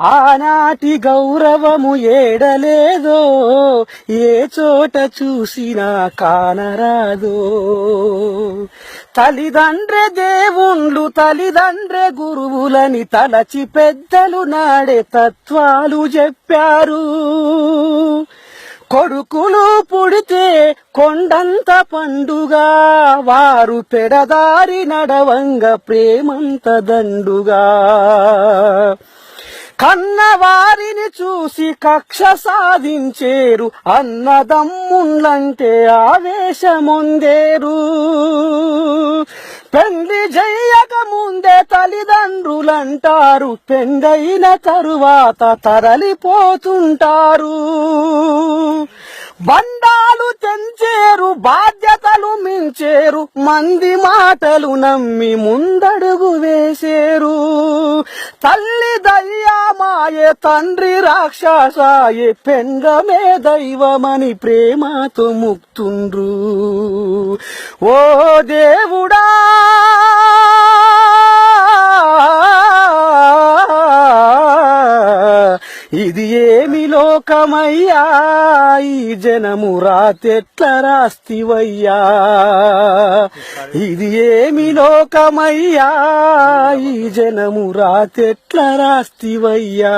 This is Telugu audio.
ఆనాటి గౌరవము ఏడలేదో ఏ చోట చూసినా కానరాదో తల్లిదండ్రే దేవుళ్ళు తల్లిదండ్రే గురువులని తలచి పెద్దలు నాడే తత్వాలు చెప్పారు కొడుకులు పుడితే కొండంత పండుగా వారు పెడదారి నడవంగ ప్రేమంత దండుగా కన్నవారిని చూసి కక్ష సాధించేరు అన్నదమ్ముళ్ళంటే ఆవేశమొందేరు పెండ్లి చెయ్యక ముందే తల్లిదండ్రులంటారు పెండైన తరువాత తరలిపోతుంటారు బండాలు తెంచేరు బాధ్యతలు మించేరు మంది మాటలు నమ్మి ముందడుగు వేసేరు తల్లి దయ్యామాయే తండ్రి రాక్షసాయే పెంగమే దైవమని ప్రేమతో ముక్తుండ్రు ఓ దేవుడా ఇది ఏమి లోకమయ్యా ఈ జనము రాతెట్ల రాస్తివయ్యా ఇది ఏమి లోకమయ్యా ఈ జనము రాతెట్ల రాస్తివయ్యా